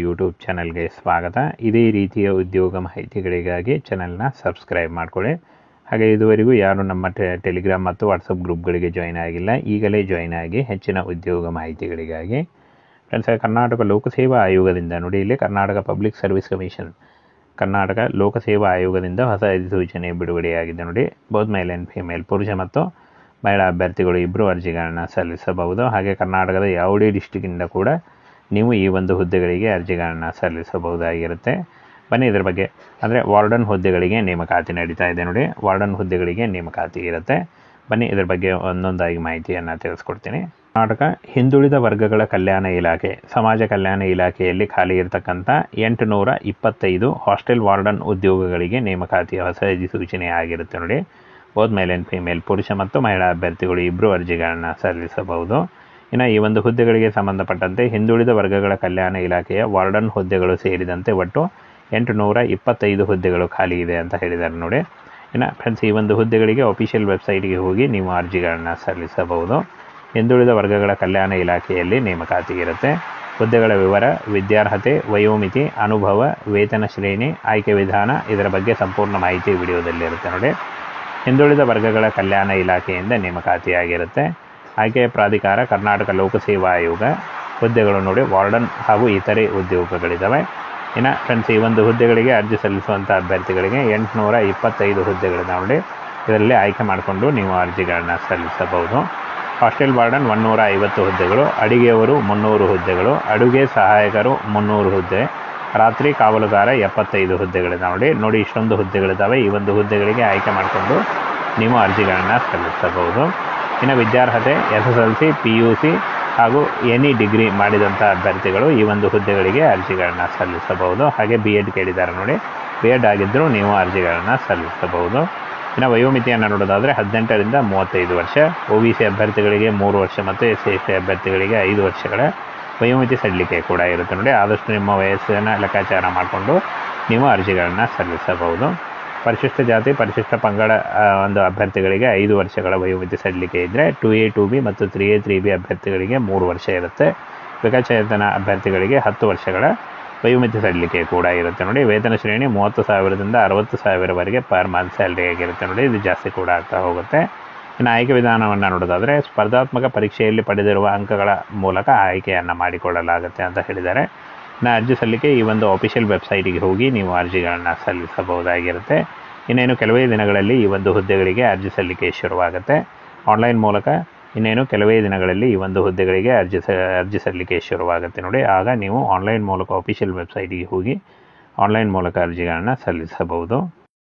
YouTube ಚಾನಲ್ಗೆ ಸ್ವಾಗತ. ಇದೇ ರೀತಿಯ ಉದ್ಯೋಗ ಮಾಹಿತಿಗಳಿಗಾಗಿ ಚಾನಲ್ನ ಸಬ್ಸ್ಕ್ರೈಬ್ ಮಾಡ್ಕೊಳ್ಳಿ. ಹಾಗೆ ಇದುವರೆಗೂ ಯಾರು ನಮ್ಮ ಟೆಲಿಗ್ರಾಮ್ ಮತ್ತು ವಾಟ್ಸಪ್ ಗ್ರೂಪ್ಗಳಿಗೆ ಜಾಯ್ನ್ ಆಗಿಲ್ಲ, ಈಗಲೇ ಜಾಯ್ನ್ ಆಗಿ ಹೆಚ್ಚಿನ ಉದ್ಯೋಗ ಮಾಹಿತಿಗಳಿಗಾಗಿ. ಫ್ರೆಂಡ್ಸ್, ಕರ್ನಾಟಕ ಲೋಕಸೇವಾ ಆಯೋಗದಿಂದ ನೋಡಿ, ಇಲ್ಲಿ Karnataka public service commission, Karnataka ಲೋಕಸೇವಾ ಆಯೋಗದಿಂದ ಹೊಸ ಅಧಿಸೂಚನೆ ಬಿಡುಗಡೆಯಾಗಿದೆ ನೋಡಿ. ಬೋತ್ ಮೇಲ್ ಆ್ಯಂಡ್ ಫಿಮೇಲ್, ಪುರುಷ ಮತ್ತು ಮಹಿಳಾ ಅಭ್ಯರ್ಥಿಗಳು ಇಬ್ಬರು ಅರ್ಜಿಗಳನ್ನು ಸಲ್ಲಿಸಬಹುದು. ಹಾಗೆ ಕರ್ನಾಟಕದ ಯಾವುದೇ ಡಿಸ್ಟಿಕ್ಕಿಂದ ಕೂಡ ನೀವು ಈ ಒಂದು ಹುದ್ದೆಗಳಿಗೆ ಅರ್ಜಿಗಳನ್ನು ಸಲ್ಲಿಸಬಹುದಾಗಿರುತ್ತೆ. ಬನ್ನಿ ಇದರ ಬಗ್ಗೆ, ಅಂದರೆ ವಾರ್ಡನ್ ಹುದ್ದೆಗಳಿಗೆ ನೇಮಕಾತಿ ನಡೀತಾ ಇದೆ ನೋಡಿ. ವಾರ್ಡನ್ ಹುದ್ದೆಗಳಿಗೆ ನೇಮಕಾತಿ ಇರುತ್ತೆ. ಬನ್ನಿ ಇದರ ಬಗ್ಗೆ ಒಂದೊಂದಾಗಿ ಮಾಹಿತಿಯನ್ನು ತಿಳಿಸ್ಕೊಡ್ತೀನಿ. ಕರ್ನಾಟಕ ಹಿಂದುಳಿದ ವರ್ಗಗಳ ಕಲ್ಯಾಣ ಇಲಾಖೆ, ಸಮಾಜ ಕಲ್ಯಾಣ ಇಲಾಖೆಯಲ್ಲಿ ಖಾಲಿ ಇರತಕ್ಕಂಥ 825 ಹಾಸ್ಟೆಲ್ ವಾರ್ಡನ್ ಉದ್ಯೋಗಗಳಿಗೆ ನೇಮಕಾತಿಯ ಹೊಸ ಅಧಿಸೂಚನೆ ಆಗಿರುತ್ತೆ ನೋಡಿ. ಬೋತ್ ಮೇಲ್ ಆ್ಯಂಡ್ ಫಿಮೇಲ್, ಪುರುಷ ಮತ್ತು ಮಹಿಳಾ ಅಭ್ಯರ್ಥಿಗಳು ಇಬ್ಬರು ಅರ್ಜಿಗಳನ್ನು ಸಲ್ಲಿಸಬಹುದು. ಇನ್ನು ಈ ಒಂದು ಹುದ್ದೆಗಳಿಗೆ ಸಂಬಂಧಪಟ್ಟಂತೆ ಹಿಂದುಳಿದ ವರ್ಗಗಳ ಕಲ್ಯಾಣ ಇಲಾಖೆಯ ವಾರ್ಡನ್ ಹುದ್ದೆಗಳು ಸೇರಿದಂತೆ ಒಟ್ಟು 825 ಹುದ್ದೆಗಳು ಖಾಲಿ ಇದೆ ಅಂತ ಹೇಳಿದ್ದಾರೆ ನೋಡಿ. ಇನ್ನು ಫ್ರೆಂಡ್ಸ್, ಈ ಒಂದು ಹುದ್ದೆಗಳಿಗೆ ಅಫಿಷಿಯಲ್ ವೆಬ್ಸೈಟ್ಗೆ ಹೋಗಿ ನೀವು ಅರ್ಜಿಗಳನ್ನು ಸಲ್ಲಿಸಬಹುದು. ಹಿಂದುಳಿದ ವರ್ಗಗಳ ಕಲ್ಯಾಣ ಇಲಾಖೆಯಲ್ಲಿ ನೇಮಕಾತಿ ಇರುತ್ತೆ. ಹುದ್ದೆಗಳ ವಿವರ, ವಿದ್ಯಾರ್ಹತೆ, ವಯೋಮಿತಿ, ಅನುಭವ, ವೇತನ ಶ್ರೇಣಿ, ಆಯ್ಕೆ ವಿಧಾನ, ಇದರ ಬಗ್ಗೆ ಸಂಪೂರ್ಣ ಮಾಹಿತಿ ವಿಡಿಯೋದಲ್ಲಿರುತ್ತೆ ನೋಡಿ. ಹಿಂದುಳಿದ ವರ್ಗಗಳ ಕಲ್ಯಾಣ ಇಲಾಖೆಯಿಂದ ನೇಮಕಾತಿಯಾಗಿರುತ್ತೆ. ಆಯ್ಕೆಯ ಪ್ರಾಧಿಕಾರ ಕರ್ನಾಟಕ ಲೋಕಸೇವಾ ಆಯೋಗ. ಹುದ್ದೆಗಳು ನೋಡಿ, ವಾರ್ಡನ್ ಹಾಗೂ ಇತರೆ ಉದ್ಯೋಗಗಳಿದ್ದಾವೆ. ಇನ್ನು ಫ್ರೆಂಡ್ಸ್, ಈ ಒಂದು ಹುದ್ದೆಗಳಿಗೆ ಅರ್ಜಿ ಸಲ್ಲಿಸುವಂಥ ಅಭ್ಯರ್ಥಿಗಳಿಗೆ 825 ಹುದ್ದೆಗಳಿದ್ದಾವೆ ನೋಡಿ. ಇದರಲ್ಲಿ ಆಯ್ಕೆ ಮಾಡಿಕೊಂಡು ನೀವು ಅರ್ಜಿಗಳನ್ನು ಸಲ್ಲಿಸಬಹುದು. ಹಾಸ್ಟೆಲ್ ವಾರ್ಡನ್ 150 ಹುದ್ದೆಗಳು, ಅಡಿಗೆಯವರು 300 ಹುದ್ದೆಗಳು, ಅಡುಗೆ ಸಹಾಯಕರು 300 ಹುದ್ದೆ, ರಾತ್ರಿ ಕಾವಲುಗಾರ 75 ಹುದ್ದೆಗಳಿದ್ದಾವೆ ನೋಡಿ. ಇಷ್ಟೊಂದು ಹುದ್ದೆಗಳಿದ್ದಾವೆ. ಈ ಒಂದು ಹುದ್ದೆಗಳಿಗೆ ಆಯ್ಕೆ ಮಾಡಿಕೊಂಡು ನೀವು ಅರ್ಜಿಗಳನ್ನು ಸಲ್ಲಿಸಬಹುದು. ಇನ್ನು ವಿದ್ಯಾರ್ಹತೆ SSLC, PUC ಹಾಗೂ ಎನಿ ಡಿಗ್ರಿ ಮಾಡಿದಂಥ ಅಭ್ಯರ್ಥಿಗಳು ಈ ಒಂದು ಹುದ್ದೆಗಳಿಗೆ ಅರ್ಜಿಗಳನ್ನು ಸಲ್ಲಿಸಬಹುದು. ಹಾಗೆ BEd ಕೇಳಿದ್ದಾರೆ ನೋಡಿ, BEd ಆಗಿದ್ದರೂ ನೀವು ಅರ್ಜಿಗಳನ್ನು ಸಲ್ಲಿಸಬಹುದು. ಇನ್ನು ವಯೋಮಿತಿಯನ್ನು ನೋಡೋದಾದರೆ 18ರಿಂದ 35 ವರ್ಷ, OBC ಅಭ್ಯರ್ಥಿಗಳಿಗೆ 3 ವರ್ಷ ಮತ್ತು SC ಅಭ್ಯರ್ಥಿಗಳಿಗೆ 5 ವರ್ಷಗಳ ವಯೋಮಿತಿ ಸಡಿಲಿಕೆ ಕೂಡ ಇರುತ್ತೆ ನೋಡಿ. ಆದಷ್ಟು ನಿಮ್ಮ ವಯಸ್ಸನ್ನು ಲೆಕ್ಕಾಚಾರ ಮಾಡಿಕೊಂಡು ನೀವು ಅರ್ಜಿಗಳನ್ನು ಸಲ್ಲಿಸಬಹುದು. ಪರಿಶಿಷ್ಟ ಜಾತಿ, ಪರಿಶಿಷ್ಟ ಪಂಗಡ ಒಂದು ಅಭ್ಯರ್ಥಿಗಳಿಗೆ 5 ವರ್ಷಗಳ ವಯೋಮಿತಿ ಸಡಿಲಿಕೆ ಇದ್ದರೆ, 2A 2B ಮತ್ತು 3A 3B ಅಭ್ಯರ್ಥಿಗಳಿಗೆ 3 ವರ್ಷ ಇರುತ್ತೆ. ವಿಕಲಚೇತನ ಅಭ್ಯರ್ಥಿಗಳಿಗೆ 10 ವರ್ಷಗಳ ವಯೋಮಿತಿ ಸಡಿಲಿಕೆ ಕೂಡ ಇರುತ್ತೆ ನೋಡಿ. ವೇತನ ಶ್ರೇಣಿ 30,000ದಿಂದ 60,000ವರೆಗೆ ಪರ್ ಮಂತ್ ಸ್ಯಾಲ್ರಿ ಆಗಿರುತ್ತೆ ನೋಡಿ. ಇದು ಜಾಸ್ತಿ ಕೂಡ ಆಗ್ತಾ ಹೋಗುತ್ತೆ. ಇನ್ನು ಆಯ್ಕೆ ವಿಧಾನವನ್ನು ನೋಡೋದಾದರೆ ಸ್ಪರ್ಧಾತ್ಮಕ ಪರೀಕ್ಷೆಯಲ್ಲಿ ಪಡೆದಿರುವ ಅಂಕಗಳ ಮೂಲಕ ಆಯ್ಕೆಯನ್ನು ಮಾಡಿಕೊಳ್ಳಲಾಗುತ್ತೆ ಅಂತ ಹೇಳಿದ್ದಾರೆ. ಇನ್ನು ಅರ್ಜಿ ಸಲ್ಲಿಕೆ ಈ ಒಂದು ಅಫಿಷಿಯಲ್ ವೆಬ್ಸೈಟಿಗೆ ಹೋಗಿ ನೀವು ಅರ್ಜಿಗಳನ್ನು ಸಲ್ಲಿಸಬಹುದಾಗಿರುತ್ತೆ. ಇನ್ನೇನು ಕೆಲವೇ ದಿನಗಳಲ್ಲಿ ಈ ಒಂದು ಹುದ್ದೆಗಳಿಗೆ ಅರ್ಜಿ ಸಲ್ಲಿಕೆ ಶುರುವಾಗುತ್ತೆ. ಆನ್ಲೈನ್ ಮೂಲಕ ಇನ್ನೇನು ಕೆಲವೇ ದಿನಗಳಲ್ಲಿ ಈ ಒಂದು ಹುದ್ದೆಗಳಿಗೆ ಅರ್ಜಿ ಸಲ್ಲಿಕೆ ಶುರುವಾಗುತ್ತೆ ನೋಡಿ. ಆಗ ನೀವು ಆನ್ಲೈನ್ ಮೂಲಕ ಅಫಿಷಿಯಲ್ ವೆಬ್ಸೈಟಿಗೆ ಹೋಗಿ ಆನ್ಲೈನ್ ಮೂಲಕ ಅರ್ಜಿಗಳನ್ನು ಸಲ್ಲಿಸಬಹುದು.